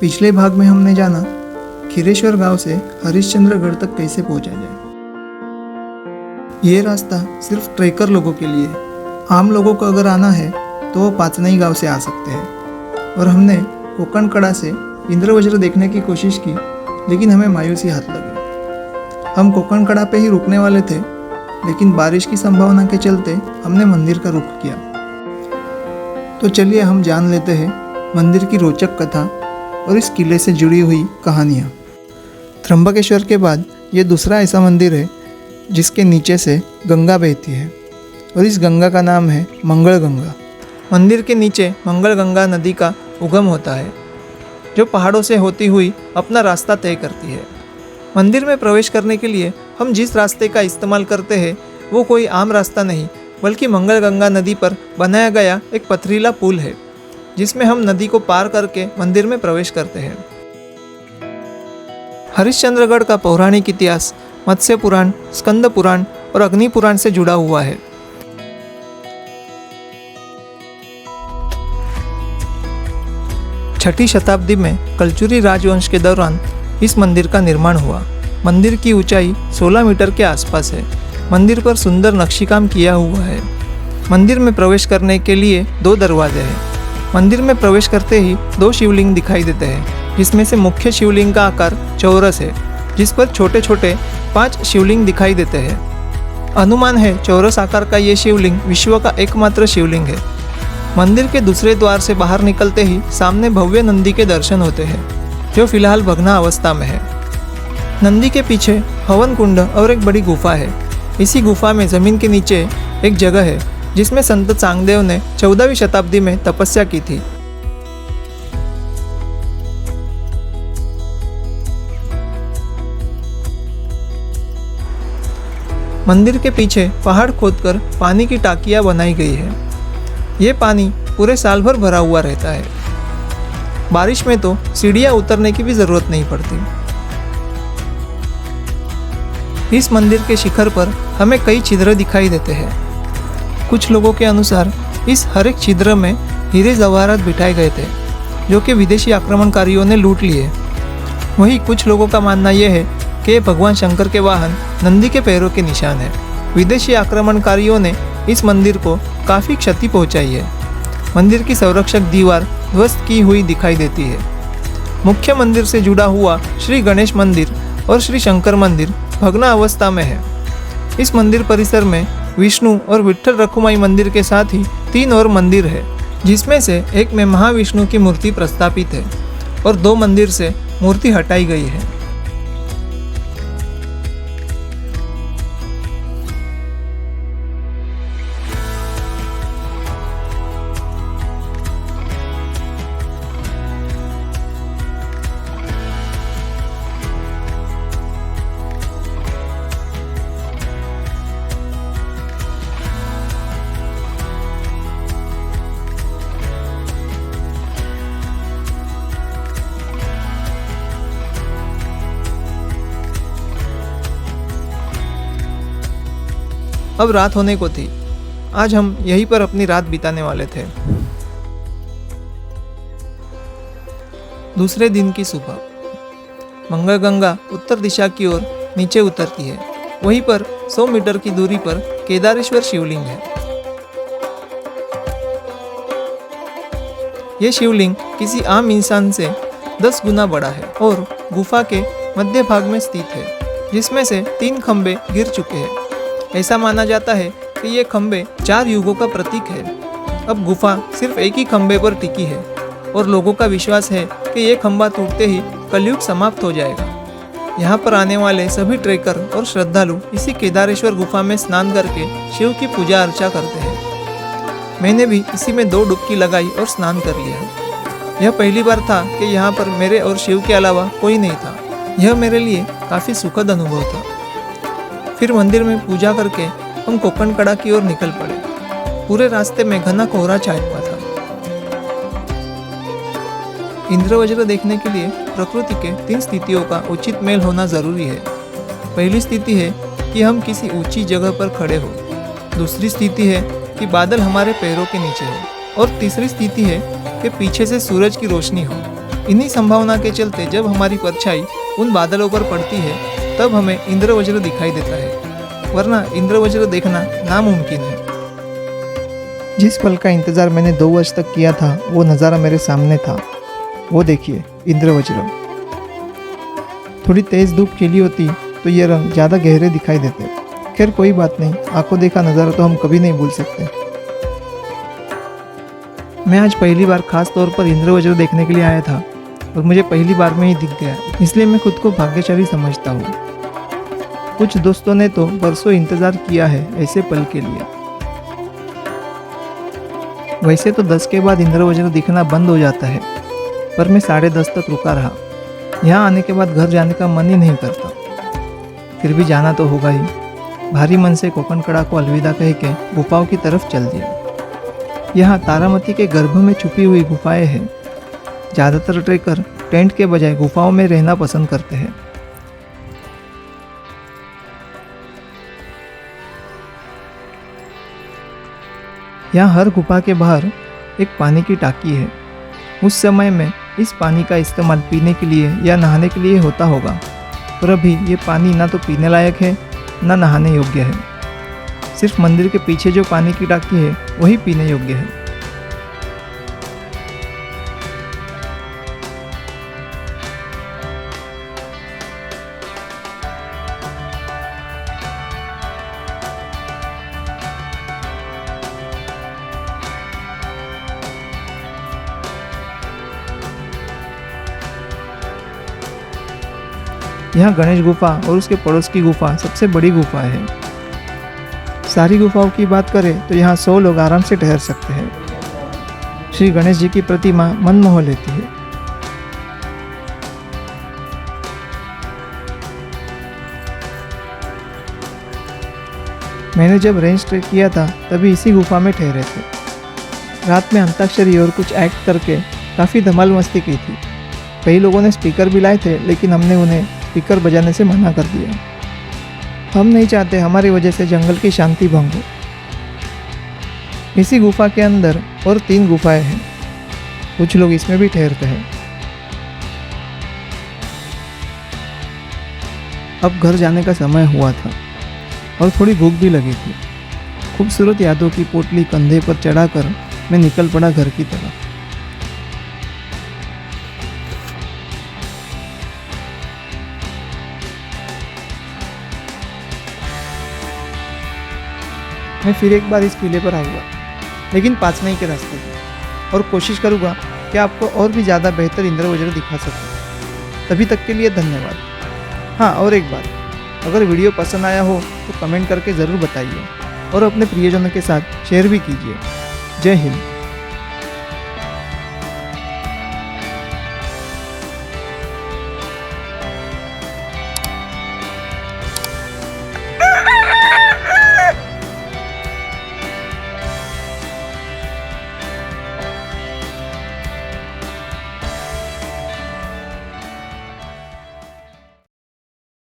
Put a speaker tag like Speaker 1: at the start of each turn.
Speaker 1: पिछले भाग में हमने जाना खीरेश्वर गांव से हरिश्चंद्रगढ़ तक कैसे पहुंचा जाए। ये रास्ता सिर्फ ट्रेकर लोगों के लिए है। आम लोगों को अगर आना है तो वो पाचनई गांव से आ सकते हैं। और हमने कोकण कड़ा से इंद्रवज्र देखने की कोशिश की, लेकिन हमें मायूसी हाथ लगी। हम कोकण कड़ा पे ही रुकने वाले थे, लेकिन बारिश की संभावना के चलते हमने मंदिर का रुख किया। तो चलिए हम जान लेते हैं मंदिर की रोचक कथा और इस किले से जुड़ी हुई कहानियाँ। त्र्यंबकेश्वर के बाद ये दूसरा ऐसा मंदिर है जिसके नीचे से गंगा बहती है, और इस गंगा का नाम है मंगल गंगा। मंदिर के नीचे मंगल गंगा नदी का उगम होता है, जो पहाड़ों से होती हुई अपना रास्ता तय करती है। मंदिर में प्रवेश करने के लिए हम जिस रास्ते का इस्तेमाल करते हैं वो कोई आम रास्ता नहीं, बल्कि मंगल गंगा नदी पर बनाया गया एक पथरीला पुल है, जिसमें हम नदी को पार करके मंदिर में प्रवेश करते हैं। हरिश्चंद्रगढ़ का पौराणिक इतिहास मत्स्य पुराण, स्कंद पुराण और अग्नि पुराण से जुड़ा हुआ है। छठी शताब्दी में कलचुरी राजवंश के दौरान इस मंदिर का निर्माण हुआ। मंदिर की ऊंचाई 16 मीटर के आसपास है। मंदिर पर सुंदर नक्शीकाम किया हुआ है। मंदिर में प्रवेश करने के लिए 2 दरवाजे हैं। मंदिर में प्रवेश करते ही 2 शिवलिंग दिखाई देते हैं, जिसमें से मुख्य शिवलिंग का आकार चौरस है, जिस पर छोटे छोटे 5 शिवलिंग दिखाई देते हैं। अनुमान है चौरस आकार का ये शिवलिंग विश्व का एकमात्र शिवलिंग है। मंदिर के दूसरे द्वार से बाहर निकलते ही सामने भव्य नंदी के दर्शन होते हैं, जो फिलहाल भग्ना अवस्था में है। नंदी के पीछे हवन कुंड और एक बड़ी गुफा है। इसी गुफा में जमीन के नीचे एक जगह है जिसमें संत चांगदेव ने 14वीं शताब्दी में तपस्या की थी। मंदिर के पीछे पहाड़ खोदकर पानी की टाकियां बनाई गई है। ये पानी पूरे साल भर भरा हुआ रहता है। बारिश में तो सीढ़ियां उतरने की भी जरूरत नहीं पड़ती। इस मंदिर के शिखर पर हमें कई छिद्र दिखाई देते हैं। कुछ लोगों के अनुसार इस हर एक छिद्र में हीरे जवाहरात बिठाए गए थे, जो कि विदेशी आक्रमणकारियों ने लूट लिए। वहीं कुछ लोगों का मानना यह है कि भगवान शंकर के वाहन नंदी के पैरों के निशान है। विदेशी आक्रमणकारियों ने इस मंदिर को काफ़ी क्षति पहुंचाई है। मंदिर की संरक्षक दीवार ध्वस्त की हुई दिखाई देती है। मुख्य मंदिर से जुड़ा हुआ श्री गणेश मंदिर और श्री शंकर मंदिर भग्ना अवस्था में है। इस मंदिर परिसर में विष्णु और विट्ठल रखुमाई मंदिर के साथ ही 3 और मंदिर है, जिसमें से एक में महाविष्णु की मूर्ति प्रस्थापित है और 2 मंदिर से मूर्ति हटाई गई है। अब रात होने को थी। आज हम यहीं पर अपनी रात बिताने वाले थे। दूसरे दिन की सुबह मंगल गंगा उत्तर दिशा की ओर नीचे उतरती है। वहीं पर 100 मीटर की दूरी पर केदारेश्वर शिवलिंग है। यह शिवलिंग किसी आम इंसान से 10 गुना बड़ा है और गुफा के मध्य भाग में स्थित है, जिसमें से 3 खंभे गिर चुके हैं। ऐसा माना जाता है कि ये खंभे 4 युगों का प्रतीक है। अब गुफा सिर्फ एक ही खंभे पर टिकी है और लोगों का विश्वास है कि ये खंभा टूटते ही कलयुग समाप्त हो जाएगा। यहाँ पर आने वाले सभी ट्रेकर और श्रद्धालु इसी केदारेश्वर गुफा में स्नान करके शिव की पूजा अर्चा करते हैं। मैंने भी इसी में 2 डुबकी लगाई और स्नान कर लिया। यह पहली बार था कि यहाँ पर मेरे और शिव के अलावा कोई नहीं था। यह मेरे लिए काफ़ी सुखद अनुभव था। फिर मंदिर में पूजा करके हम कोकण कड़ा की ओर निकल पड़े। पूरे रास्ते में घना कोहरा छाया हुआ था। इंद्रवज्र देखने के लिए प्रकृति के 3 स्थितियों का उचित मेल होना जरूरी है। पहली स्थिति है कि हम किसी ऊंची जगह पर खड़े हो। दूसरी स्थिति है कि बादल हमारे पैरों के नीचे हो। और तीसरी स्थिति है कि पीछे से सूरज की रोशनी हो। इन्हीं संभावना के चलते जब हमारी परछाई उन बादलों पर पड़ती है तब हमें इंद्रवज्र दिखाई देता है, वरना इंद्रवज्र देखना नामुमकिन है। जिस पल का इंतज़ार मैंने 2 वर्ष तक किया था वो नज़ारा मेरे सामने था। वो देखिए इंद्रवज्र। थोड़ी तेज़ धूप खिली होती तो ये रंग ज़्यादा गहरे दिखाई देते। खैर कोई बात नहीं, आंखों देखा नज़ारा तो हम कभी नहीं भूल सकते। मैं आज पहली बार खास तौर पर इंद्रवज्र देखने के लिए आया था और मुझे पहली बार में ही दिख गया, इसलिए मैं खुद को भाग्यशाली समझता हूँ। कुछ दोस्तों ने तो बरसों इंतज़ार किया है ऐसे पल के लिए। वैसे तो 10 के बाद इंद्रवज्र दिखना बंद हो जाता है, पर मैं 10:30 तक रुका रहा। यहाँ आने के बाद घर जाने का मन ही नहीं करता, फिर भी जाना तो होगा ही। भारी मन से कोकणकड़ा को अलविदा कह के गुफाओं की तरफ चल दिया। यहाँ तारामती के गर्भ में छुपी हुई गुफाएं हैं। ज़्यादातर ट्रेकर टेंट के बजाय गुफाओं में रहना पसंद करते हैं। यहाँ हर गुफा के बाहर एक पानी की टाकी है। उस समय में इस पानी का इस्तेमाल पीने के लिए या नहाने के लिए होता होगा, पर अभी ये पानी ना तो पीने लायक है ना नहाने योग्य है। सिर्फ मंदिर के पीछे जो पानी की टाकी है वही पीने योग्य है। यहाँ गणेश गुफा और उसके पड़ोस की गुफा सबसे बड़ी गुफा है। सारी गुफाओं की बात करें तो यहाँ 100 लोग आराम से ठहर सकते हैं। श्री गणेश जी की प्रतिमा मन मोह लेती है। मैंने जब रेंज ट्रेक किया था तभी इसी गुफा में ठहरे थे। रात में अंताक्षरी और कुछ एक्ट करके काफ़ी धमाल मस्ती की थी। कई लोगों ने स्पीकर भी लाए थे, लेकिन हमने उन्हें स्पीकर बजाने से मना कर दिया। हम नहीं चाहते हमारी वजह से जंगल की शांति भंग हो। इसी गुफा के अंदर और 3 गुफाएं हैं। कुछ लोग इसमें भी ठहरते हैं। अब घर जाने का समय हुआ था और थोड़ी भूख भी लगी थी। खूबसूरत यादों की पोटली कंधे पर चढ़ाकर मैं निकल पड़ा घर की तरफ। मैं फिर एक बार इस किले पर आऊँगा, लेकिन पाचनाई के रास्ते पर, और कोशिश करूँगा कि आपको और भी ज़्यादा बेहतर इंद्रवज्र दिखा सकूँ। तभी तक के लिए धन्यवाद। हाँ, और एक बात, अगर वीडियो पसंद आया हो तो कमेंट करके ज़रूर बताइए और अपने प्रियजनों के साथ शेयर भी कीजिए। जय हिंद।